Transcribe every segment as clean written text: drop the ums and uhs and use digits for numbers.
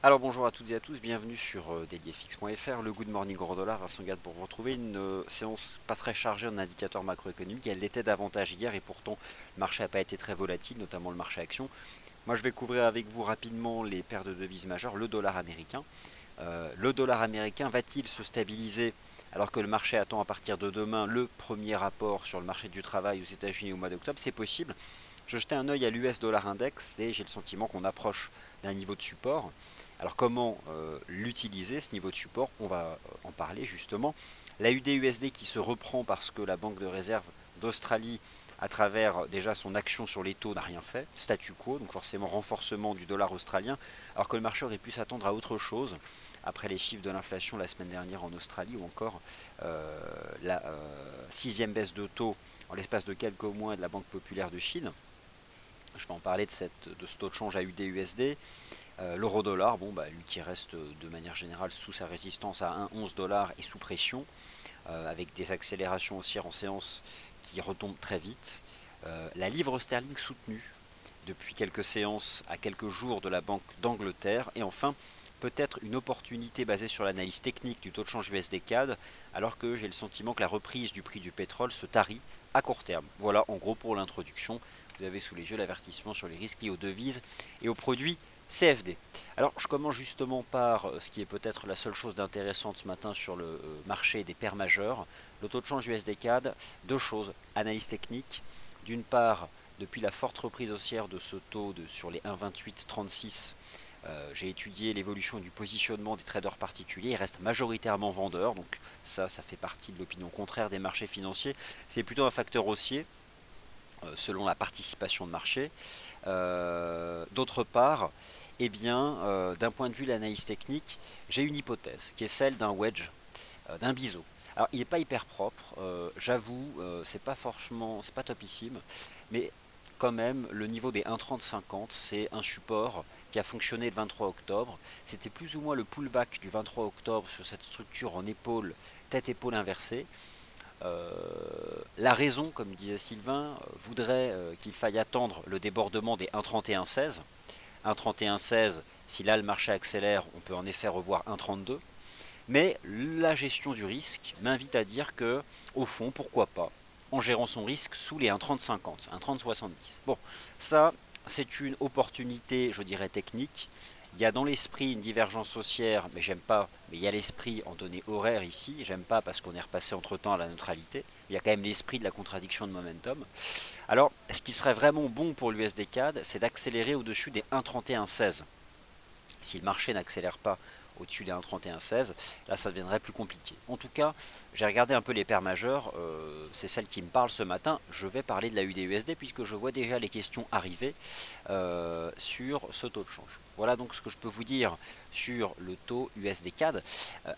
Alors bonjour à toutes et à tous, bienvenue sur DailyFX.fr, le Good Morning Euro Dollar, Vincent Gade pour vous retrouver une séance pas très chargée en indicateurs macroéconomiques. Elle l'était davantage hier et pourtant le marché n'a pas été très volatile, notamment le marché action. Moi je vais couvrir avec vous rapidement les paires de devises majeures, le dollar américain. Le dollar américain va-t-il se stabiliser alors que le marché attend à partir de demain le premier rapport sur le marché du travail aux États-Unis au mois d'octobre? C'est possible. Je jetais un œil à l'US dollar index et j'ai le sentiment qu'on approche d'un niveau de support. Alors comment l'utiliser, ce niveau de support? On va en parler justement. La UD-USD qui se reprend parce que la Banque de réserve d'Australie, à travers déjà son action sur les taux, n'a rien fait. Statu quo, donc forcément renforcement du dollar australien, alors que le marché aurait pu s'attendre à autre chose après les chiffres de l'inflation la semaine dernière en Australie ou encore la sixième baisse de taux en l'espace de quelques mois de la Banque populaire de Chine. Je vais en parler de ce taux de change à UD-USD. L'euro-dollar, bon, bah, lui qui reste de manière générale sous sa résistance à 1,11 $ et sous pression, avec des accélérations haussières en séance qui retombent très vite. La livre sterling soutenue depuis quelques séances à quelques jours de la Banque d'Angleterre. Et enfin, peut-être une opportunité basée sur l'analyse technique du taux de change USD-CAD, alors que j'ai le sentiment que la reprise du prix du pétrole se tarit à court terme. Voilà en gros pour l'introduction. Vous avez sous les yeux l'avertissement sur les risques liés aux devises et aux produits CFD. Alors je commence justement par ce qui est peut-être la seule chose d'intéressante ce matin sur le marché des paires majeures, le taux de change USD-CAD. Deux choses, analyse technique. D'une part, depuis la forte reprise haussière de ce taux sur les 1,2836, j'ai étudié l'évolution du positionnement des traders particuliers. Ils restent majoritairement vendeurs, donc ça fait partie de l'opinion contraire des marchés financiers. C'est plutôt un facteur haussier, selon la participation de marché. D'autre part, eh bien, d'un point de vue de l'analyse technique, j'ai une hypothèse qui est celle d'un wedge, d'un biseau. Alors, il n'est pas hyper propre, j'avoue, c'est pas topissime, mais quand même, le niveau des 1,3050, c'est un support qui a fonctionné le 23 octobre. C'était plus ou moins le pullback du 23 octobre sur cette structure en épaule, tête-épaule inversée. La raison, comme disait Sylvain, voudrait qu'il faille attendre le débordement des 1,3116. 1,3116, si là le marché accélère, on peut en effet revoir 1,32. Mais la gestion du risque m'invite à dire que, au fond, pourquoi pas, en gérant son risque sous les 1,3050, 1,3070. Bon, ça, c'est une opportunité, je dirais, technique. Il y a dans l'esprit une divergence haussière, mais j'aime pas, mais il y a l'esprit en données horaires ici, j'aime pas parce qu'on est repassé entre temps à la neutralité. Il y a quand même l'esprit de la contradiction de momentum. Alors, ce qui serait vraiment bon pour l'USD CAD, c'est d'accélérer au-dessus des 1,3116. Si le marché n'accélère pas au-dessus des 1,3116, là ça deviendrait plus compliqué. En tout cas, j'ai regardé un peu les paires majeures, c'est celle qui me parle ce matin. Je vais parler de la UD-USD puisque je vois déjà les questions arriver sur ce taux de change. Voilà donc ce que je peux vous dire sur le taux USD-CAD.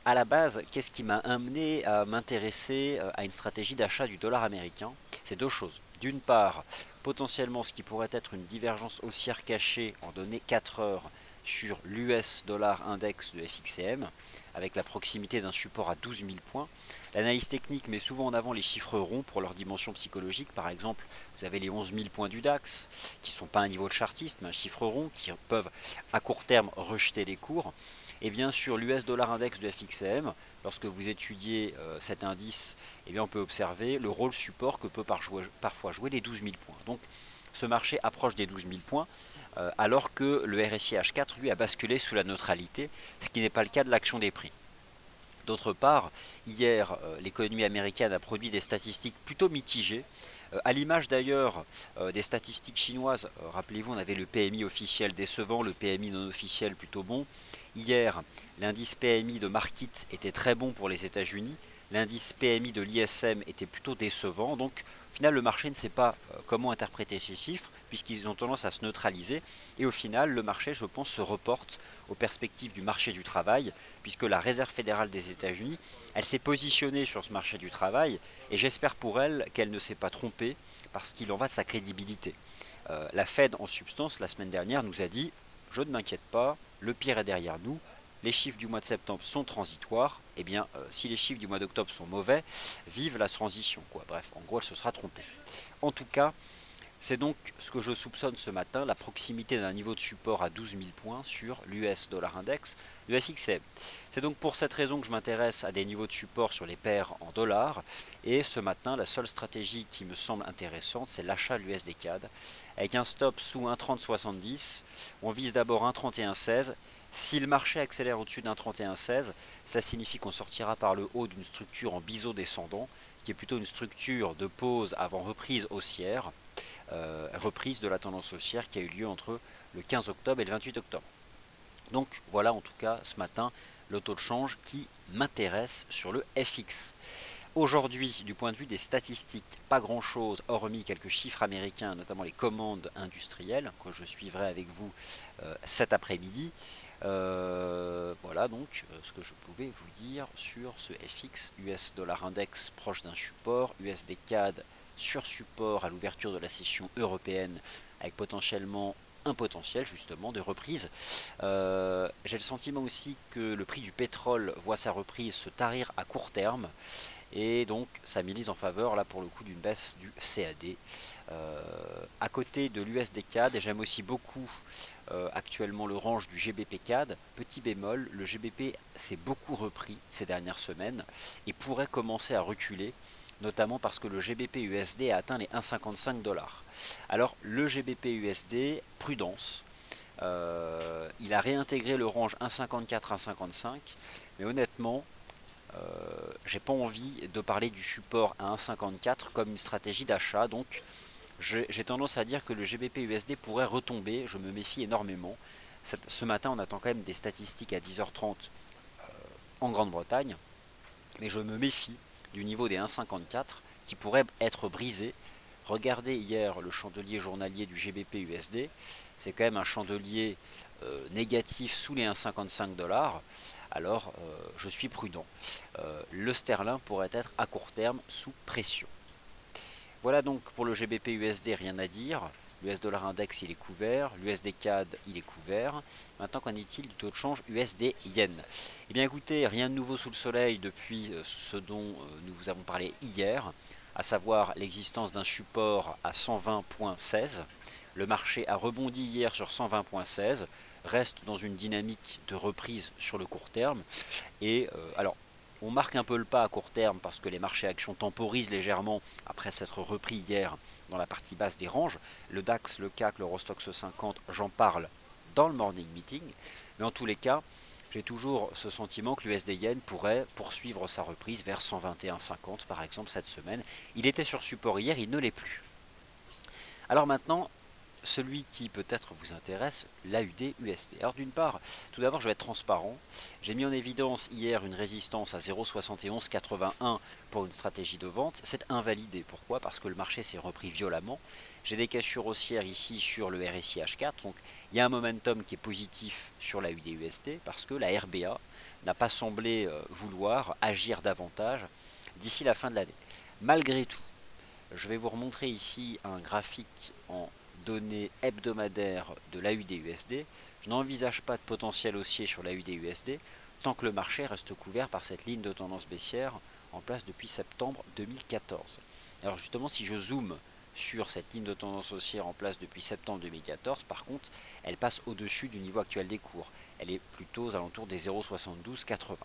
À la base, qu'est-ce qui m'a amené à m'intéresser à une stratégie d'achat du dollar américain? C'est deux choses. D'une part, potentiellement ce qui pourrait être une divergence haussière cachée en données 4 heures sur l'US dollar index de FXCM, avec la proximité d'un support à 12 000 points. L'analyse technique met souvent en avant les chiffres ronds pour leur dimension psychologique. Par exemple, vous avez les 11 000 points du DAX, qui ne sont pas un niveau de chartiste, mais un chiffre rond, qui peuvent à court terme rejeter les cours. Et bien sûr, l'US dollar index de FXCM, lorsque vous étudiez cet indice, eh bien, on peut observer le rôle support que peut parfois jouer les 12 000 points. Donc, ce marché approche des 12 000 points, alors que le RSI H4, lui, a basculé sous la neutralité, ce qui n'est pas le cas de l'action des prix. D'autre part, hier, l'économie américaine a produit des statistiques plutôt mitigées, à l'image d'ailleurs des statistiques chinoises. Rappelez-vous, on avait le PMI officiel décevant, le PMI non officiel plutôt bon. Hier, l'indice PMI de Markit était très bon pour les États-Unis, l'indice PMI de l'ISM était plutôt décevant. Donc, au final, le marché ne sait pas comment interpréter ces chiffres, puisqu'ils ont tendance à se neutraliser. Et au final, le marché, je pense, se reporte aux perspectives du marché du travail, puisque la Réserve fédérale des États-Unis, elle s'est positionnée sur ce marché du travail, et j'espère pour elle qu'elle ne s'est pas trompée, parce qu'il en va de sa crédibilité. La Fed, en substance, la semaine dernière, nous a dit « Je ne m'inquiète pas, le pire est derrière nous, les chiffres du mois de septembre sont transitoires, et bien si les chiffres du mois d'octobre sont mauvais, vive la transition, quoi. » Bref, en gros, elle se sera trompée. En tout cas, C'est donc ce que je soupçonne ce matin, la proximité d'un niveau de support à 12 000 points sur l'US Dollar Index, le FXM. C'est donc pour cette raison que je m'intéresse à des niveaux de support sur les paires en dollars. Et ce matin, la seule stratégie qui me semble intéressante, c'est l'achat de l'USD CAD. Avec un stop sous 1,3070, on vise d'abord 1,3116. Si le marché accélère au-dessus d'un 31,16, ça signifie qu'on sortira par le haut d'une structure en biseau descendant, qui est plutôt une structure de pause avant reprise haussière. Reprise de la tendance haussière qui a eu lieu entre le 15 octobre et le 28 octobre. Donc voilà en tout cas ce matin le taux de change qui m'intéresse sur le FX. Aujourd'hui, du point de vue des statistiques, pas grand chose hormis quelques chiffres américains, notamment les commandes industrielles que je suivrai avec vous cet après-midi. Voilà donc ce que je pouvais vous dire sur ce FX US Dollar Index proche d'un support, USD CAD sur support à l'ouverture de la session européenne avec potentiellement un potentiel justement de reprise. J'ai le sentiment aussi que le prix du pétrole voit sa reprise se tarir à court terme et donc ça milite en faveur là pour le coup d'une baisse du CAD. À côté de l'USD CAD, j'aime aussi beaucoup actuellement le range du GBP CAD. Petit bémol, le GBP s'est beaucoup repris ces dernières semaines et pourrait commencer à reculer, notamment parce que le GBP USD a atteint les 1,55 $. Alors le GBP USD, prudence, il a réintégré le range 1,54-1,55, mais honnêtement, j'ai pas envie de parler du support à 1,54 comme une stratégie d'achat, donc j'ai tendance à dire que le GBP USD pourrait retomber, je me méfie énormément. Ce matin, on attend quand même des statistiques à 10h30 en Grande-Bretagne, mais je me méfie du niveau des 1,54 qui pourrait être brisé. Regardez hier le chandelier journalier du GBP USD, c'est quand même un chandelier négatif sous les 1,55 $. Alors je suis prudent. Le sterling pourrait être à court terme sous pression. Voilà donc pour le GBP USD, rien à dire. L'US dollar index il est couvert, l'USD CAD il est couvert. Maintenant qu'en est-il du taux de change USD Yen? Eh bien écoutez, rien de nouveau sous le soleil depuis ce dont nous vous avons parlé hier, à savoir l'existence d'un support à 120,16. Le marché a rebondi hier sur 120,16, reste dans une dynamique de reprise sur le court terme. Et alors, on marque un peu le pas à court terme parce que les marchés actions temporisent légèrement après s'être repris hier dans la partie basse des ranges. Le DAX, le CAC, l'Eurostoxx 50, j'en parle dans le morning meeting. Mais en tous les cas, j'ai toujours ce sentiment que l'USD Yen pourrait poursuivre sa reprise vers 121,50 par exemple cette semaine. Il était sur support hier, il ne l'est plus. Alors maintenant, celui qui peut-être vous intéresse, l'AUD-USD. Alors d'une part, tout d'abord je vais être transparent, j'ai mis en évidence hier une résistance à 0,7181 pour une stratégie de vente, c'est invalidé. Pourquoi? Parce que le marché s'est repris violemment. J'ai des cassures haussières ici sur le RSI H4, donc il y a un momentum qui est positif sur l'AUD-USD parce que la RBA n'a pas semblé vouloir agir davantage d'ici la fin de l'année. Malgré tout, je vais vous remontrer ici un graphique en données hebdomadaires de l'AUD-USD. Je n'envisage pas de potentiel haussier sur l'AUD-USD tant que le marché reste couvert par cette ligne de tendance baissière en place depuis septembre 2014. Alors justement, si je zoome sur cette ligne de tendance haussière en place depuis septembre 2014, par contre, elle passe au-dessus du niveau actuel des cours. Elle est plutôt aux alentours des 0,7280.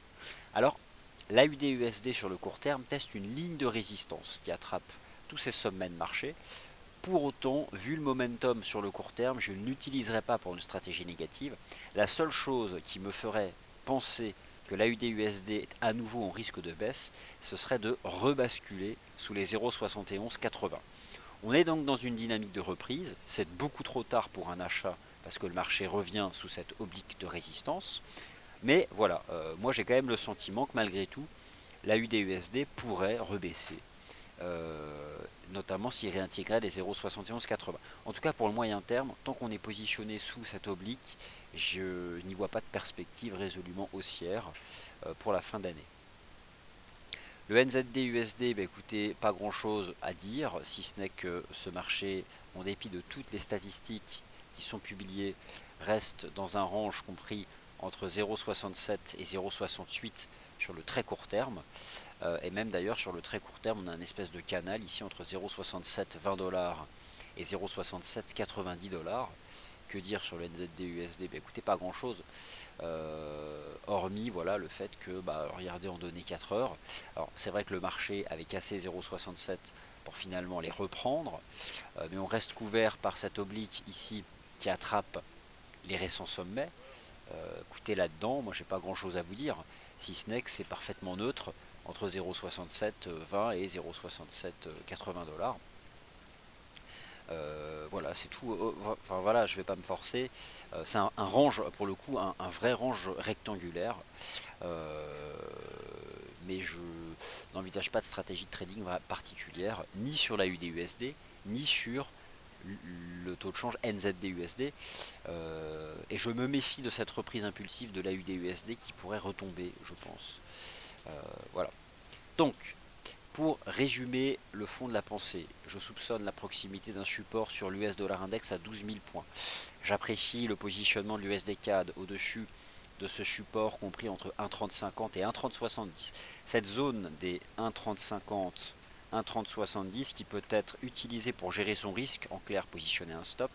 Alors, l'AUD-USD sur le court terme teste une ligne de résistance qui attrape tous ces sommets de marché. Pour autant, vu le momentum sur le court terme, je ne l'utiliserai pas pour une stratégie négative. La seule chose qui me ferait penser que l'AUD-USD est à nouveau en risque de baisse, ce serait de rebasculer sous les 0,7180. On est donc dans une dynamique de reprise, c'est beaucoup trop tard pour un achat parce que le marché revient sous cette oblique de résistance. Mais voilà, moi j'ai quand même le sentiment que malgré tout, l'AUD-USD pourrait rebaisser. Notamment s'il réintégrait les 0,7180. En tout cas pour le moyen terme, tant qu'on est positionné sous cette oblique, je n'y vois pas de perspective résolument haussière pour la fin d'année. Le NZD-USD, bah écoutez, pas grand chose à dire, si ce n'est que ce marché, en dépit de toutes les statistiques qui sont publiées, reste dans un range compris entre 0,67 et 0,68 sur le très court terme. Et même d'ailleurs sur le très court terme, on a une espèce de canal ici entre 0,67 $, 20 $ et 0,6790 $. Que dire sur le NZD USD? Ben, écoutez, pas grand chose, hormis voilà, le fait que, regardez en données 4 heures, alors c'est vrai que le marché avait cassé 0,67 pour finalement les reprendre, mais on reste couvert par cette oblique ici qui attrape les récents sommets. Écoutez, là-dedans, moi j'ai pas grand chose à vous dire, si ce n'est que c'est parfaitement neutre entre 0,6720 et 0,6780 $. Voilà, c'est tout. Enfin voilà, je vais pas me forcer. C'est un range, pour le coup, un vrai range rectangulaire. Euh, mais je n'envisage pas de stratégie de trading particulière, ni sur la UDUSD, ni sur le taux de change NZD-USD. Et je me méfie de cette reprise impulsive de la UDUSD qui pourrait retomber, je pense. Voilà. Donc, pour résumer le fond de la pensée, je soupçonne la proximité d'un support sur l'US dollar index à 12 000 points. J'apprécie le positionnement de l'USD CAD au-dessus de ce support compris entre 1,3050 et 1,3070. Cette zone des 1,3050, 1,3070 qui peut être utilisée pour gérer son risque, en clair positionner un stop,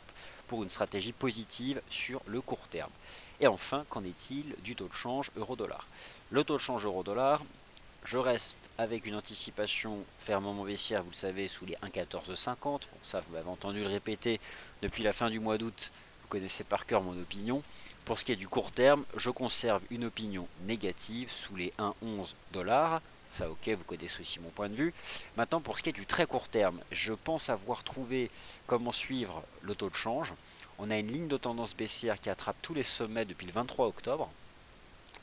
pour une stratégie positive sur le court terme. Et enfin, qu'en est-il du taux de change euro-dollar? Le taux de change euro-dollar, je reste avec une anticipation fermement baissière, vous le savez, sous les 1,1450. Bon, ça, vous m'avez entendu le répéter depuis la fin du mois d'août. Vous connaissez par cœur mon opinion. Pour ce qui est du court terme, je conserve une opinion négative sous les 1,11 $. Ça, ok, vous connaissez aussi mon point de vue. Maintenant, pour ce qui est du très court terme, je pense avoir trouvé comment suivre le taux de change. On a une ligne de tendance baissière qui attrape tous les sommets depuis le 23 octobre.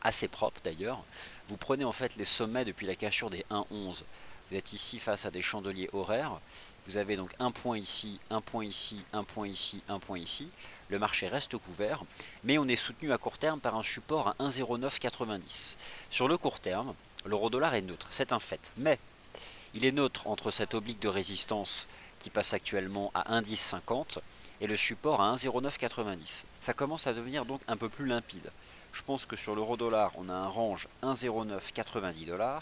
Assez propre d'ailleurs. Vous prenez en fait les sommets depuis la cassure des 1,11. Vous êtes ici face à des chandeliers horaires. Vous avez donc un point ici, un point ici, un point ici, un point ici. Le marché reste couvert, mais on est soutenu à court terme par un support à 1,0990. Sur le court terme, l'euro-dollar est neutre, c'est un fait. Mais il est neutre entre cette oblique de résistance qui passe actuellement à 1,1050 et le support à 1,0990. Ça commence à devenir donc un peu plus limpide. Je pense que sur l'euro-dollar, on a un range 1,0990 $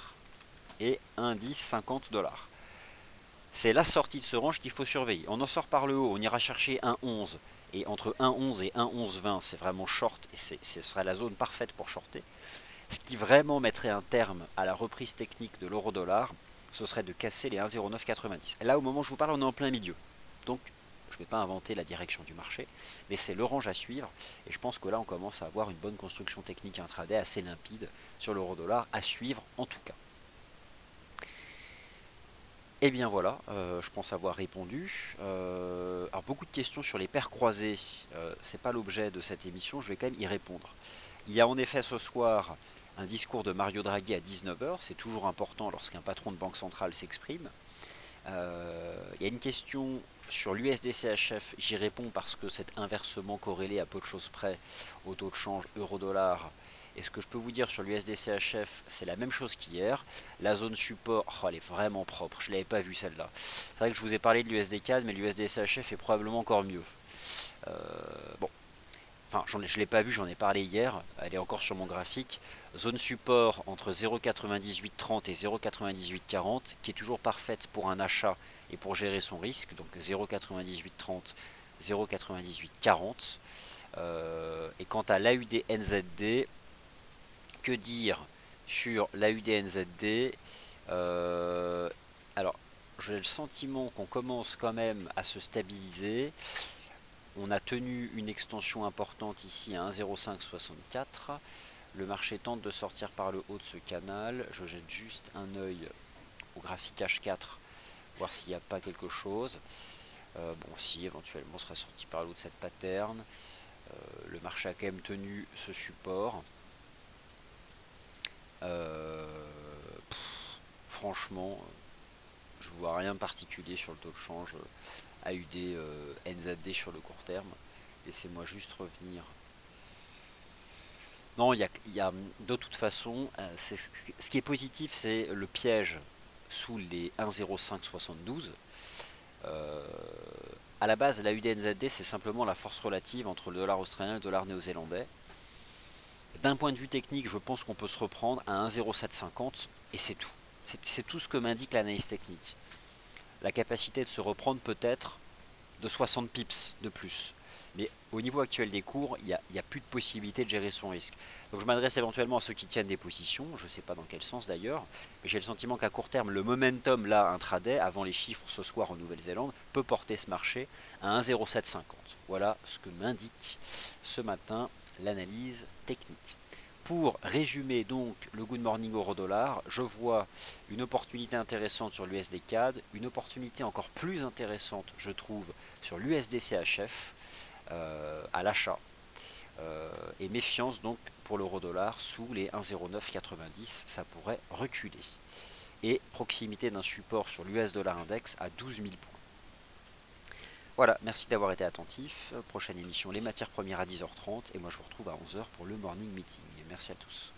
et 1,1050 $. C'est la sortie de ce range qu'il faut surveiller. On en sort par le haut, on ira chercher 1,11. Et entre 1,11 et 1,1120, c'est vraiment short et ce serait la zone parfaite pour shorter. Ce qui vraiment mettrait un terme à la reprise technique de l'euro-dollar, ce serait de casser les 1,0990. Là, au moment où je vous parle, on est en plein milieu. Donc, je ne vais pas inventer la direction du marché, mais c'est le range à suivre. Et je pense que là, on commence à avoir une bonne construction technique intraday assez limpide sur l'euro-dollar à suivre en tout cas. Et bien voilà, je pense avoir répondu. Alors beaucoup de questions sur les paires croisées, c'est pas l'objet de cette émission, je vais quand même y répondre. Il y a en effet ce soir un discours de Mario Draghi à 19 h, c'est toujours important lorsqu'un patron de banque centrale s'exprime. Il y a une question sur l'USD-CHF, j'y réponds parce que c'est inversement corrélé à peu de choses près au taux de change euro-dollar. Et ce que je peux vous dire sur l'USD-CHF, c'est la même chose qu'hier. La zone support, elle est vraiment propre, je ne l'avais pas vue celle-là. C'est vrai que je vous ai parlé de l'USD-CAD, mais l'USD-CHF est probablement encore mieux. Bon, enfin je ne l'ai pas vu, j'en ai parlé hier, elle est encore sur mon graphique. Zone support entre 0,9830 et 0,9840 qui est toujours parfaite pour un achat et pour gérer son risque, donc 0,9830, 0,9840. Et quant à l'AUD-NZD, que dire sur l'AUD-NZD? Alors, j'ai le sentiment qu'on commence quand même à se stabiliser. On a tenu une extension importante ici à 1,0564. Le marché tente de sortir par le haut de ce canal. Je jette juste un œil au graphique H4, voir s'il n'y a pas quelque chose. Bon, si éventuellement on sera sorti par le haut de cette pattern. Le marché a quand même tenu ce support. Franchement, je vois rien de particulier sur le taux de change AUD NZD sur le court terme. Laissez-moi juste revenir. Non, il y a de toute façon, ce qui est positif, c'est le piège sous les 1,0572. À la base, la UDNZD, c'est simplement la force relative entre le dollar australien et le dollar néo-zélandais. D'un point de vue technique, je pense qu'on peut se reprendre à 1,0750 et c'est tout. C'est tout ce que m'indique l'analyse technique. La capacité de se reprendre peut être de 60 pips de plus. Mais au niveau actuel des cours, il n'y a plus de possibilité de gérer son risque. Donc je m'adresse éventuellement à ceux qui tiennent des positions, je ne sais pas dans quel sens d'ailleurs, mais j'ai le sentiment qu'à court terme, le momentum là intraday, avant les chiffres ce soir en Nouvelle-Zélande, peut porter ce marché à 1,0750. Voilà ce que m'indique ce matin l'analyse technique. Pour résumer donc le Good Morning Euro-Dollar, je vois une opportunité intéressante sur l'USD CAD, une opportunité encore plus intéressante, je trouve, sur l'USD CHF à l'achat. Et méfiance donc pour l'euro-dollar sous les 1,0990, ça pourrait reculer. Et proximité d'un support sur l'US dollar index à 12 000 points. Voilà, merci d'avoir été attentif. Prochaine émission, les matières premières à 10h30. Et moi je vous retrouve à 11h pour le morning meeting. Merci à tous.